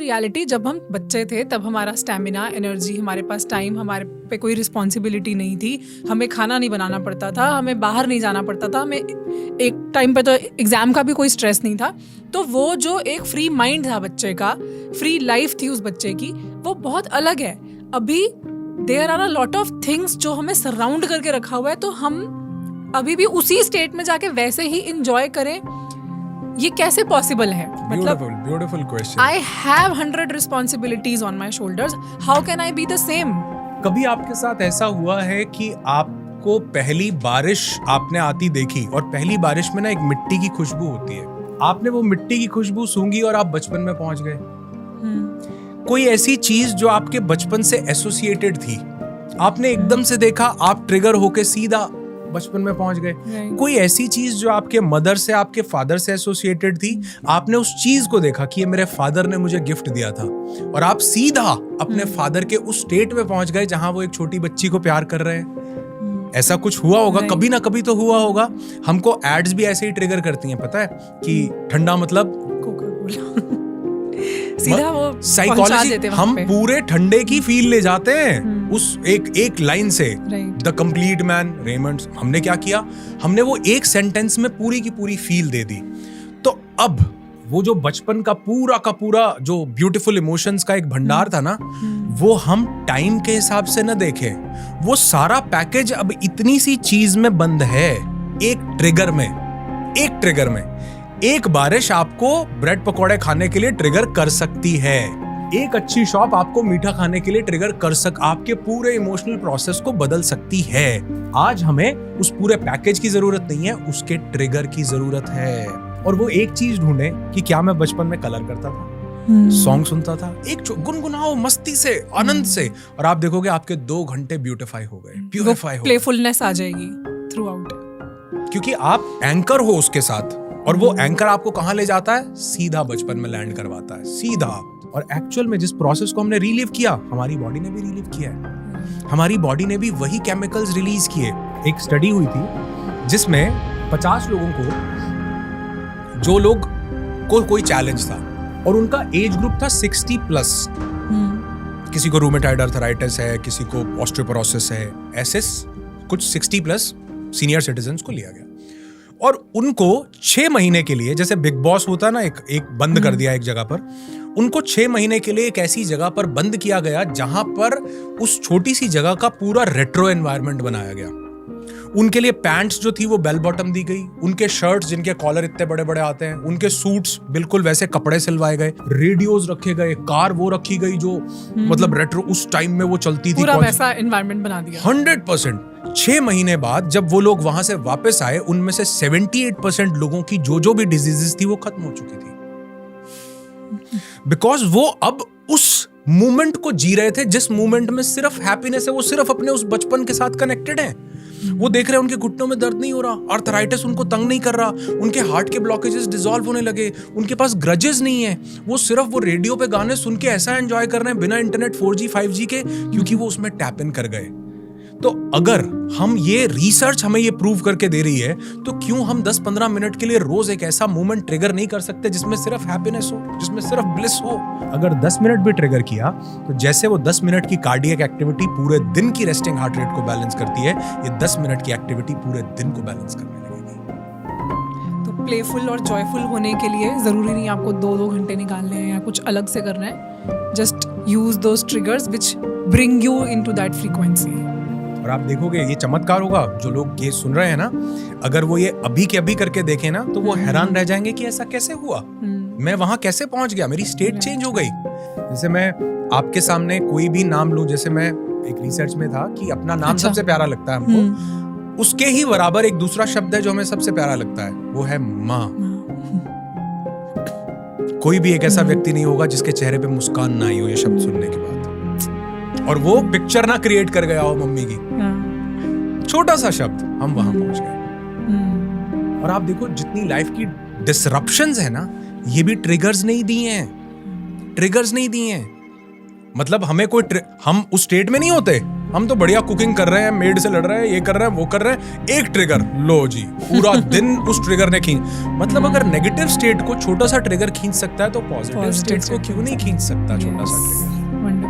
Reality जब हम बच्चे थे तब हमारा स्टैमिना, एनर्जी, हमारे पास टाइम, हमारे पे कोई रिस्पॉन्सिबिलिटी नहीं थी, हमें खाना नहीं बनाना पड़ता था, हमें बाहर नहीं जाना पड़ता था, हमें एक टाइम पे तो एग्ज़ाम का भी कोई स्ट्रेस नहीं था। तो वो जो एक फ्री माइंड था बच्चे का, फ्री लाइफ थी उस बच्चे की, वो बहुत अलग है। अभी there are a lot of things जो हमें सराउंड करके रखा हुआ है, तो हम अभी भी उसी स्टेट में जाके वैसे ही इंजॉय करें, ये कैसे पॉसिबल है? मतलब beautiful question. I have 100 responsibilities on my shoulders. How can I be the same? कभी आपके साथ ऐसा हुआ है कि आपको पहली बारिश आपने आती देखी और पहली बारिश में ना एक मिट्टी की खुशबू होती है, आपने वो मिट्टी की खुशबू सूंघी और आप बचपन में पहुंच गए? कोई ऐसी चीज जो आपके बचपन से एसोसिएटेड थी, आपने एकदम से देखा, आप ट्रिगर होके सीधा बचपन में पहुंच गए। कोई ऐसी चीज जो आपके मदर से, आपके फादर से एसोसिएटेड थी, आपने उस चीज को देखा कि ये मेरे फादर ने मुझे गिफ्ट दिया था, और आप सीधा अपने फादर के उस स्टेट में पहुंच गए जहां वो एक छोटी बच्ची को प्यार कर रहे हैं। ऐसा कुछ हुआ होगा, कभी ना कभी तो हुआ होगा। हमको एड्स भी ऐसे ही ट्रिगर करती हैं, पता है कि ठंडा मतलब सीधा वो साइकोलॉजी, हम पूरे ठंडे की फील ले जाते हैं उस एक लाइन से, द कंप्लीट मैन रेमंड। हमने क्या किया, हमने वो एक सेंटेंस में पूरी की पूरी फील दे दी। तो अब वो जो बचपन का पूरा जो ब्यूटीफुल इमोशंस का एक भंडार था ना, वो हम टाइम के हिसाब से न देखें, वो सारा पैकेज अब इतनी सी चीज में बंद है, एक ट्रिगर में। एक बारिश आपको ब्रेड पकौड़े खाने के लिए ट्रिगर कर सकती है, एक अच्छी शॉप आपको मीठा खाने के लिए ट्रिगर कर आपके पूरे इमोशनल प्रोसेस को बदल सकती है। आज हमें उस पूरे पैकेज की जरूरत नहीं है, उसके ट्रिगर की जरूरत है। और वो एक चीज ढूंढे कि क्या मैं बचपन में कलर करता था, सॉन्ग सुनता था, एक गुनगुनाओ मस्ती से, आनंद से, और आप देखोगे आपके 2 घंटे ब्यूटिफाई हो गए, प्यूरिफाई हो गए, प्लेफुलनेस आ जाएगी थ्रू आउट, क्योंकि आप एंकर हो उसके साथ। और वो एंकर आपको कहां ले जाता है? सीधा बचपन में लैंड करवाता है, सीधा। और एक्चुअल में जिस प्रोसेस को हमने रिलीव किया, हमारी बॉडी ने भी रिलीव किया है, हमारी बॉडी ने भी वही केमिकल्स रिलीज किए। एक स्टडी हुई थी जिसमें 50 लोगों को, जो लोग को कोई चैलेंज था, और उनका एज ग्रुप था 60+। किसी को रूमेटॉइड आर्थराइटिस है, किसी को ऑस्टियोपोरोसिस है, ऐसे कुछ 60+ सीनियर सिटीजन्स को लिया गया और उनको 6 महीने के लिए, जैसे बिग बॉस होता ना, एक बंद कर दिया एक जगह पर, उनको 6 महीने के लिए एक ऐसी जगह पर बंद किया गया जहां पर उस छोटी सी जगह का पूरा रेट्रो एनवायरनमेंट बनाया गया। उनके लिए पैंट्स जो थी वो बेल बॉटम दी गई, उनके शर्ट्स जिनके कॉलर इतने बड़े बड़े आते हैं, उनके सूट्स बिल्कुल वैसे कपड़े सिलवाए गए, रेडियोज रखे गए, कार वो रखी गई जो मतलब रेट्रो उस टाइम में वो चलती थी, पूरा वैसा एनवायरनमेंट बना दिया 100%। 6 महीने बाद जब वो लोग वहां से वापस आए, उनमें से 78% लोगों की जो भी डिजीजेस थी वो खत्म हो चुकी थी, बिकॉज वो अब उस मोमेंट को जी रहे थे जिस मोमेंट में सिर्फ हैप्पीनेस है, वो सिर्फ अपने उस बचपन के साथ कनेक्टेड हैं। वो देख रहे हैं उनके घुटनों में दर्द नहीं हो रहा, आर्थराइटिस उनको तंग नहीं कर रहा, उनके हार्ट के ब्लॉकेजेस डिसॉल्व होने लगे, उनके पास ग्रजेस नहीं है, वो सिर्फ वो रेडियो पे गाने सुन के ऐसा एंजॉय कर रहे हैं बिना इंटरनेट 4G 5G के, क्योंकि वो उसमें टैप इन कर गए। तो अगर हम ये रिसर्च हमें ये प्रूव करके दे रही है, तो क्यों हम 10-15 मिनट के लिए रोज एक ऐसा मोमेंट ट्रिगर नहीं कर सकते जिसमें सिर्फ हैप्पीनेस हो, जिसमें सिर्फ ब्लिस हो? अगर 10 मिनट भी ट्रिगर किया, तो जैसे वो 10 मिनट की कार्डियक एक्टिविटी पूरे दिन की रेस्टिंग हार्ट रेट को बैलेंस करती है, ये 10 मिनट की एक्टिविटी पूरे दिन को बैलेंस करने लगेगी। तो प्लेफुल और जॉयफुल होने के लिए जरूरी नहीं आपको 2-2 घंटे निकालने हैं या कुछ अलग से करना है। Just use those triggers which bring you into that frequency. और आप देखोगे ये चमत्कार होगा, जो लोग ये सुन रहे हैं ना, अगर वो ये अभी के अभी करके देखें ना, तो वो हैरान रह जाएंगे कि ऐसा कैसे हुआ, मैं वहां कैसे पहुंच गया, मेरी स्टेट चेंज हो गई। जैसे मैं आपके सामने कोई भी नाम लूं, जैसे मैं एक रिसर्च में था कि अपना नाम सबसे प्यारा लगता है हमको, उसके ही बराबर एक दूसरा शब्द है जो हमें सबसे प्यारा लगता है, वो है माँ। कोई भी एक ऐसा व्यक्ति नहीं होगा जिसके चेहरे पे मुस्कान ना आई हो ये शब्द सुनने के बाद, और वो पिक्चर ना क्रिएट कर गया हो मम्मी की। छोटा सा शब्द, हम वहां पहुंच गए। और आप देखो जितनी लाइफ की डिसरप्शंस है ना, ये भी ट्रिगर्स नहीं दिए हैं, ट्रिगर्स नहीं दिए हैं। मतलब हमें कोई हम उस स्टेट में नहीं होते हम तो बढ़िया कुकिंग कर रहे हैं, मेड से लड़ रहे हैं, ये कर रहे हैं, वो कर रहे हैं, एक ट्रिगर लो जी, पूरा दिन उस ट्रिगर ने खींच। मतलब अगर नेगेटिव स्टेट को छोटा सा ट्रिगर खींच सकता है तो पॉजिटिव स्टेट को क्यों नहीं खींच सकता छोटा सा ट्रिगर।